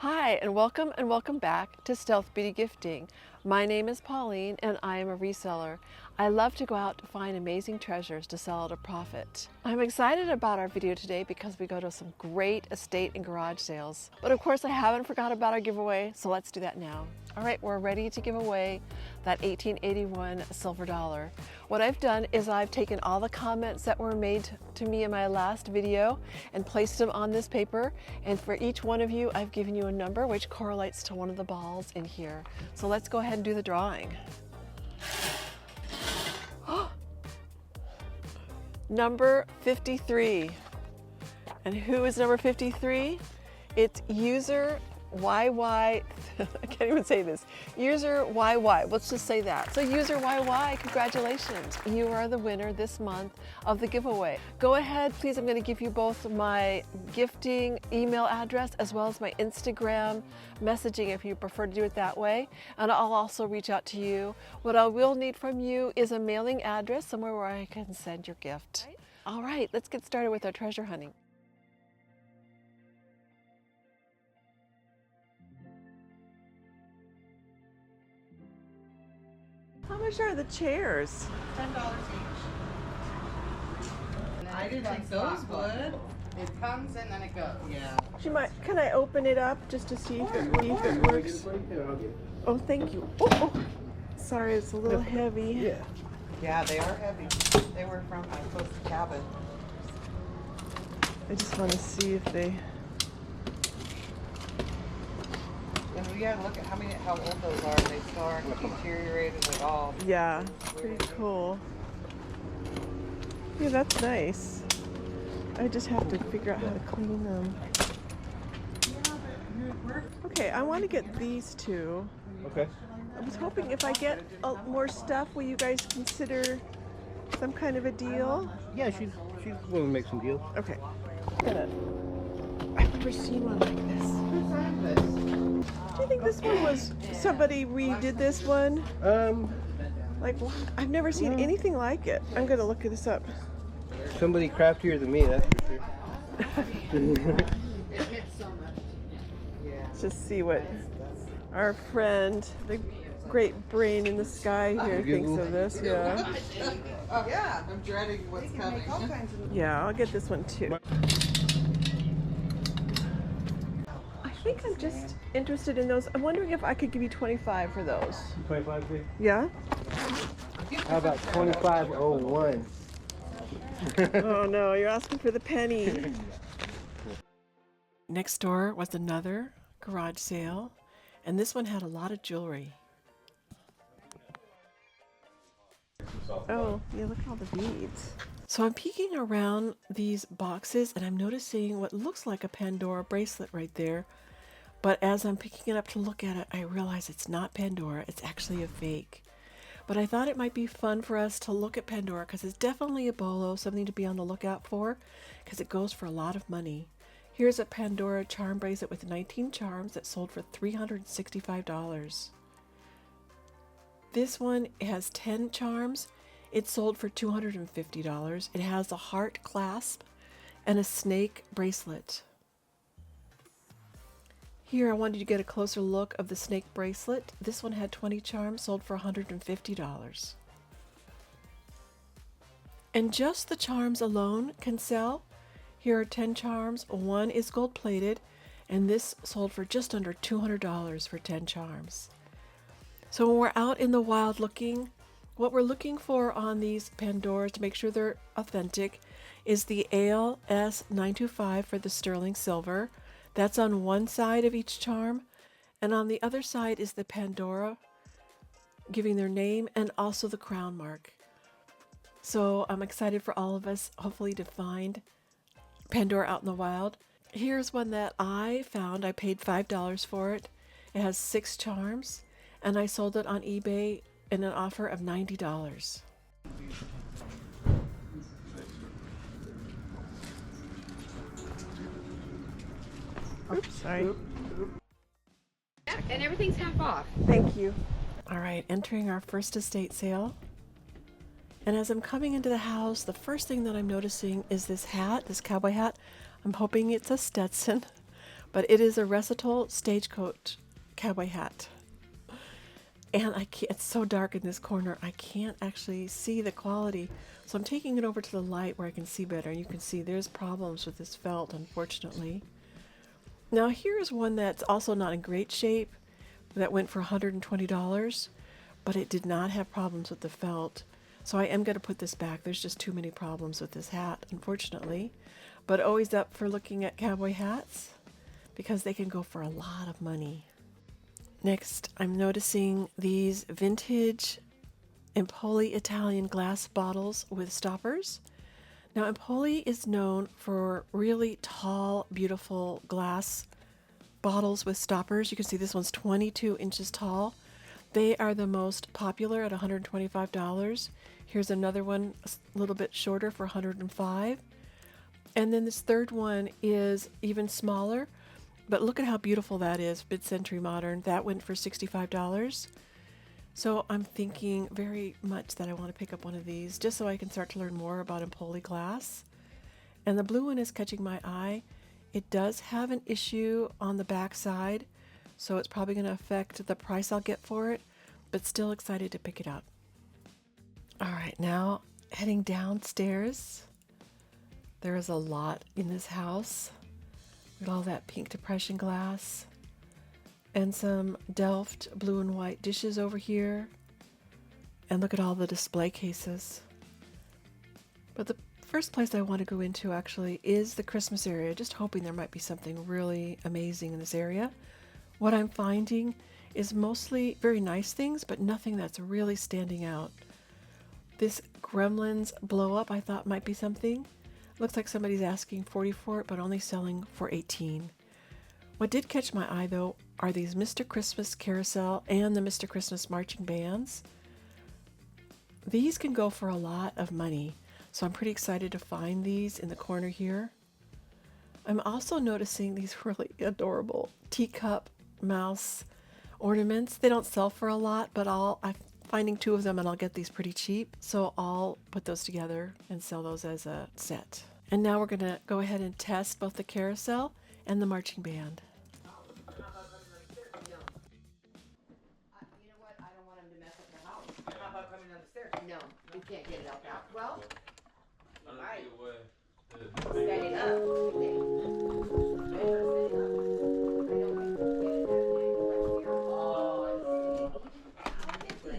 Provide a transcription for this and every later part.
Hi, and welcome back to Stealth Beauty Gifting. My name is Pauline and I am a reseller. I love to go out to find amazing treasures to sell at a profit. I'm excited about our video today because we go to some great estate and garage sales. But of course I haven't forgot about our giveaway, so let's do that now. All right, we're ready to give away that 1881 silver dollar. What I've done is I've taken all the comments that were made to me in my last video and placed them on this paper. And for each one of you, I've given you a number which correlates to one of the balls in here. So let's go ahead and do the drawing. Number 53. And who is number 53? It's user YY, I can't even say this, user YY, let's just say that. So user YY, congratulations. You are the winner this month of the giveaway. Go ahead, please, I'm gonna give you both my gifting email address as well as my Instagram messaging if you prefer to do it that way. And I'll also reach out to you. What I will need from you is a mailing address, somewhere where I can send your gift. All right, let's get started with our treasure hunting. How much are the chairs? $10 each. I didn't think those would. It comes and then it goes. Yeah. Can I open it up just to see if it works? Oh, thank you. Oh. Sorry, it's a little heavy. Yeah, they are heavy. They were from my close cabin. I just want to see if they... And we gotta look at how old those are. They still aren't deteriorated at all. Yeah, pretty cool. Yeah, that's nice. I just have to figure out how to clean them. Okay, I want to get these two. Okay. I was hoping if I get more stuff, will you guys consider some kind of a deal? Yeah, she's willing to make some deals. Okay. I've never seen one like this. Do you think this one was somebody redid this one? Like, I've never seen anything like it. I'm gonna look this up. Somebody craftier than me, that's for sure. Let's just see what our friend, the great brain in the sky here, thinks of this. Yeah. Oh yeah, I'm dreading what's coming. Yeah, I'll get this one too. I think I'm just interested in those. I'm wondering if I could give you 25 for those. 25, please. Yeah? How about 2501? Oh no, you're asking for the penny. Next door was another garage sale, and this one had a lot of jewelry. Oh, yeah, look at all the beads. So I'm peeking around these boxes and I'm noticing what looks like a Pandora bracelet right there. But as I'm picking it up to look at it, I realize it's not Pandora, it's actually a fake. But I thought it might be fun for us to look at Pandora because it's definitely a bolo, something to be on the lookout for because it goes for a lot of money. Here's a Pandora charm bracelet with 19 charms that sold for $365. This one has 10 charms. It sold for $250. It has a heart clasp and a snake bracelet. Here I wanted you to get a closer look of the snake bracelet. This one had 20 charms, sold for $150. And just the charms alone can sell. Here are 10 charms, one is gold plated, and this sold for just under $200 for 10 charms. So when we're out in the wild looking, what we're looking for on these Pandoras to make sure they're authentic is the ALS 925 for the sterling silver. That's on one side of each charm, and on the other side is the Pandora giving their name and also the crown mark. So I'm excited for all of us hopefully to find Pandora out in the wild. Here's one that I found. I paid $5 for it. It has 6 charms and I sold it on eBay in an offer of $90. Oops, sorry. And everything's half off. Thank you. All right, entering our first estate sale. And as I'm coming into the house, the first thing that I'm noticing is this hat, this cowboy hat. I'm hoping it's a Stetson, but it is a Resale stagecoach cowboy hat. And I can't, it's so dark in this corner, I can't actually see the quality. So I'm taking it over to the light where I can see better. And you can see there's problems with this felt, unfortunately. Now here's one that's also not in great shape that went for $120, but it did not have problems with the felt. So I am going to put this back. There's just too many problems with this hat, unfortunately. But always up for looking at cowboy hats because they can go for a lot of money. Next, I'm noticing these vintage Empoli Italian glass bottles with stoppers. Now, Empoli is known for really tall, beautiful glass bottles with stoppers. You can see this one's 22 inches tall. They are the most popular at $125. Here's another one a little bit shorter for $105. And then this third one is even smaller, but look at how beautiful that is, mid-century modern. That went for $65. So I'm thinking very much that I want to pick up one of these just so I can start to learn more about Empoli glass. And the blue one is catching my eye. It does have an issue on the back side, so it's probably going to affect the price I'll get for it, but still excited to pick it up. All right, now heading downstairs. There is a lot in this house with all that pink depression glass and some Delft blue and white dishes over here. And look at all the display cases. But the first place I want to go into actually is the Christmas area, just hoping there might be something really amazing in this area. What I'm finding is mostly very nice things, but nothing that's really standing out. This Gremlins blow up I thought might be something. Looks like somebody's asking $40 for it, but only selling for $18. What did catch my eye though are these Mr. Christmas carousel and the Mr. Christmas marching bands. These can go for a lot of money, so I'm pretty excited to find these in the corner here. I'm also noticing these really adorable teacup mouse ornaments. They don't sell for a lot, but I'm finding 2 of them and I'll get these pretty cheap. So I'll put those together and sell those as a set. And now we're going to go ahead and test both the carousel and the marching band. You know what? I don't want him to mess up the house. How about coming down the stairs? No, you can't get it out now. Well, right. Set it up.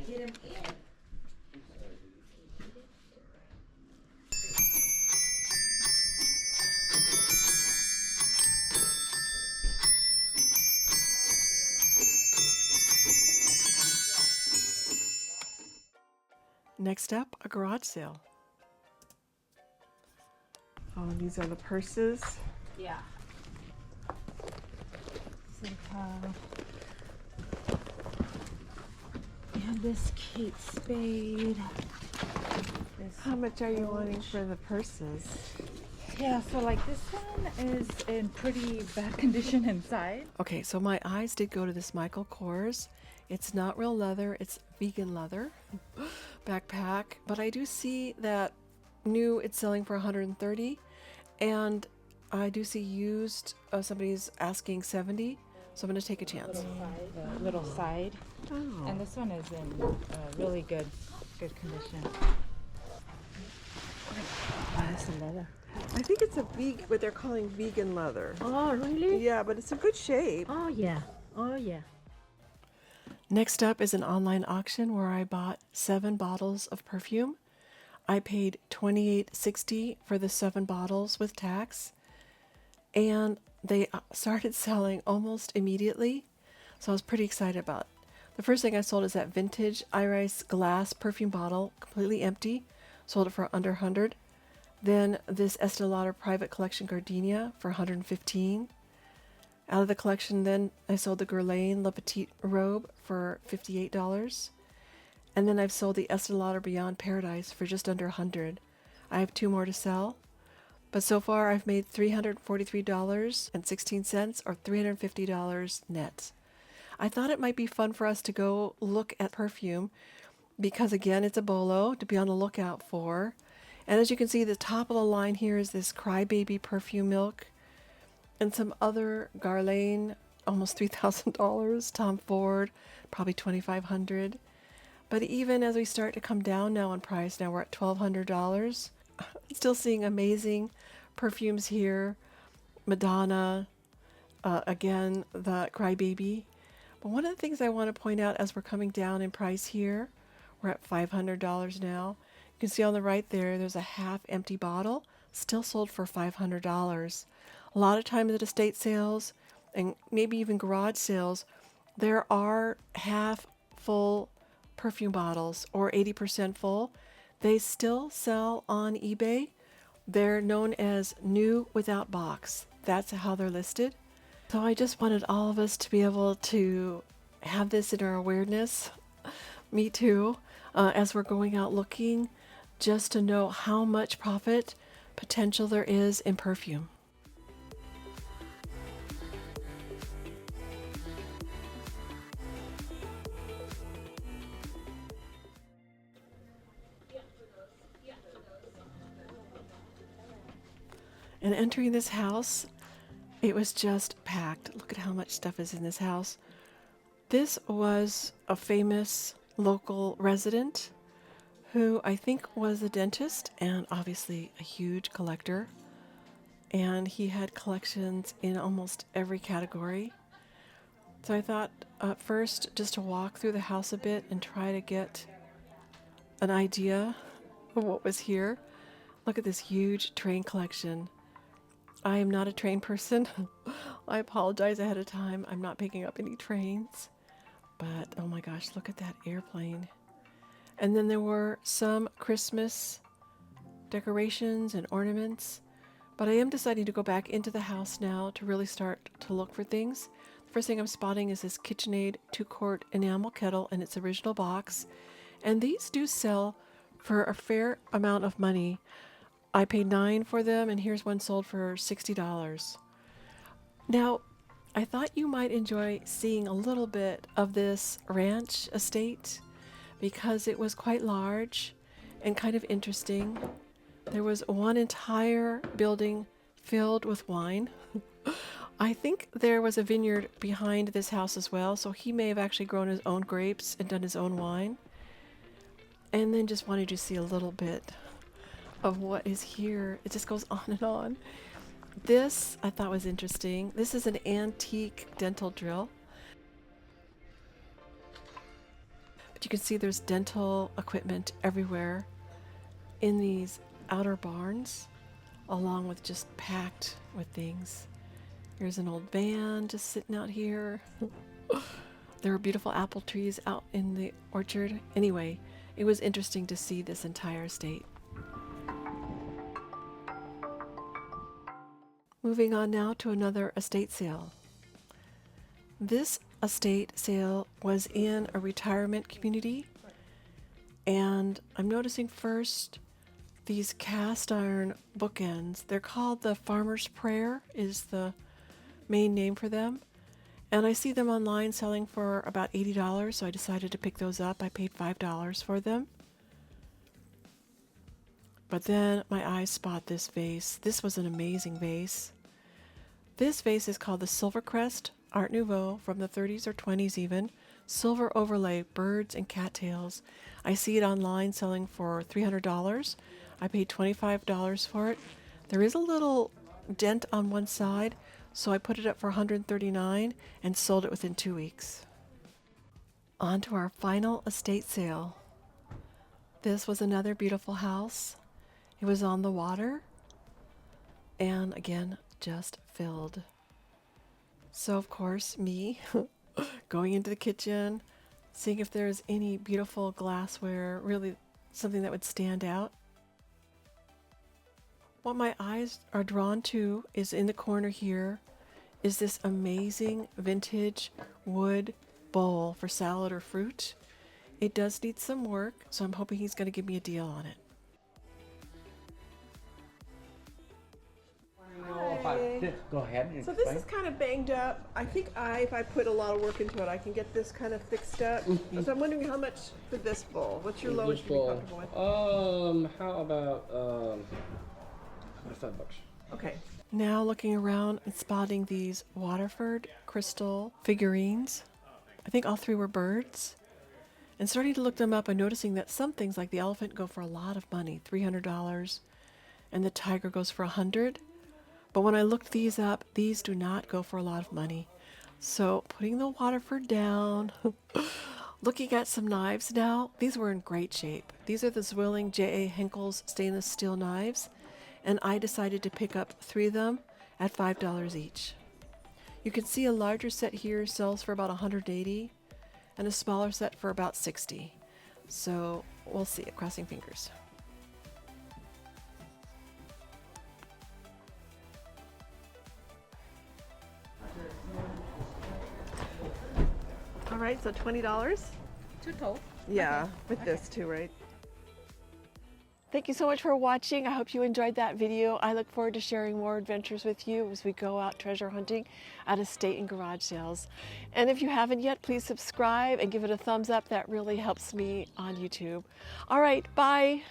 Get him in. Next up, a garage sale. Oh, and these are the purses. Yeah. So we have this Kate Spade. This How much are you wanting for the purses? yeah, so like this one is in pretty bad condition inside. Okay, so my eyes did go to this Michael Kors. It's not real leather, it's vegan leather backpack, but I do see that new it's selling for $130, and I do see used somebody's asking $70, so I'm going to take a chance. Little side. Oh. And this one is in really good condition. Oh, that's the leather. I think it's a vegan, what they're calling vegan leather. Oh, really? Yeah, but it's in good shape. Oh, yeah. Oh, yeah. Next up is an online auction where I bought 7 bottles of perfume. I paid $28.60 for the 7 bottles with tax, and they started selling almost immediately, so I was pretty excited about it. The first thing I sold is that vintage Iris glass perfume bottle, completely empty. Sold it for under 100. Then this Estee Lauder Private Collection Gardenia for 115. Out of the collection, then I sold the Guerlain Le Petit robe for $58. And then I've sold the Estee Lauder Beyond Paradise for just under 100. I have 2 more to sell. But so far I've made $343.16 or $350 net. I thought it might be fun for us to go look at perfume because again, it's a bolo to be on the lookout for. And as you can see, the top of the line here is this Crybaby perfume milk. and some other Garlane, almost $3,000. Tom Ford, probably $2,500. But even as we start to come down now in price, now we're at $1,200. Still seeing amazing perfumes here. Madonna, again, the Crybaby. But one of the things I want to point out as we're coming down in price here, we're at $500 now. You can see on the right there, there's a half empty bottle, still sold for $500. A lot of times at estate sales and maybe even garage sales, there are half full perfume bottles or 80% full. They still sell on eBay. They're known as new without box. That's how they're listed. So I just wanted all of us to be able to have this in our awareness. Me too. As we're going out looking, just to know how much profit potential there is in perfume. And entering this house, it was just packed. Look at how much stuff is in this house. This was a famous local resident who I think was a dentist and obviously a huge collector. And he had collections in almost every category. So I thought first just to walk through the house a bit and try to get an idea of what was here. Look at this huge train collection. I am not a train person. I apologize ahead of time. I'm not picking up any trains. But oh my gosh, look at that airplane. And then there were some Christmas decorations and ornaments. But I am deciding to go back into the house now to really start to look for things. The first thing I'm spotting is this KitchenAid 2-quart enamel kettle in its original box. And these do sell for a fair amount of money. I paid $9 for them, and here's one sold for $60. Now, I thought you might enjoy seeing a little bit of this ranch estate because it was quite large and kind of interesting. There was one entire building filled with wine. I think there was a vineyard behind this house as well, so he may have actually grown his own grapes and done his own wine. And then just wanted to see a little bit of what is here. It just goes on and on. This I thought was interesting. This is an antique dental drill. But you can see there's dental equipment everywhere in these outer barns, along with just packed with things. Here's an old van just sitting out here. There were beautiful apple trees out in the orchard. Anyway, it was interesting to see this entire estate. Moving on now to another estate sale. This estate sale was in a retirement community, and I'm noticing first these cast iron bookends. They're called the Farmer's Prayer is the main name for them. And I see them online selling for about $80, so I decided to pick those up. I paid $5 for them. But then my eyes spot this vase. This was an amazing vase. This vase is called the Silvercrest Art Nouveau from the 30s or 20s even. Silver overlay, birds and cattails. I see it online selling for $300. I paid $25 for it. There is a little dent on one side, so I put it up for $139 and sold it within 2 weeks. On to our final estate sale. This was another beautiful house. It was on the water, and again, just filled. So of course, me going into the kitchen, seeing if there's any beautiful glassware, really something that would stand out. What my eyes are drawn to is in the corner here is this amazing vintage wood bowl for salad or fruit. It does need some work, so I'm hoping he's going to give me a deal on it. Go ahead and So this is kind of banged up. I think if I put a lot of work into it, I can get this kind of fixed up. So I'm wondering how much for this bowl? What's your lowest you'd be comfortable with? How about $5? Okay. Now looking around and spotting these Waterford crystal figurines. I think all three were birds. And starting to look them up and noticing that some things like the elephant go for a lot of money, $300, and the tiger goes for $100. But when I looked these up, these do not go for a lot of money. So putting the Waterford down, looking at some knives now. These were in great shape. These are the Zwilling J.A. Henkel's stainless steel knives, and I decided to pick up 3 of them at $5 each. You can see a larger set here sells for about $180, and a smaller set for about $60. So we'll see it, crossing fingers. All right, so $20. Total. Yeah, with this too, right? Thank you so much for watching. I hope you enjoyed that video. I look forward to sharing more adventures with you as we go out treasure hunting at estate and garage sales. And if you haven't yet, please subscribe and give it a thumbs up. That really helps me on YouTube. All right, bye.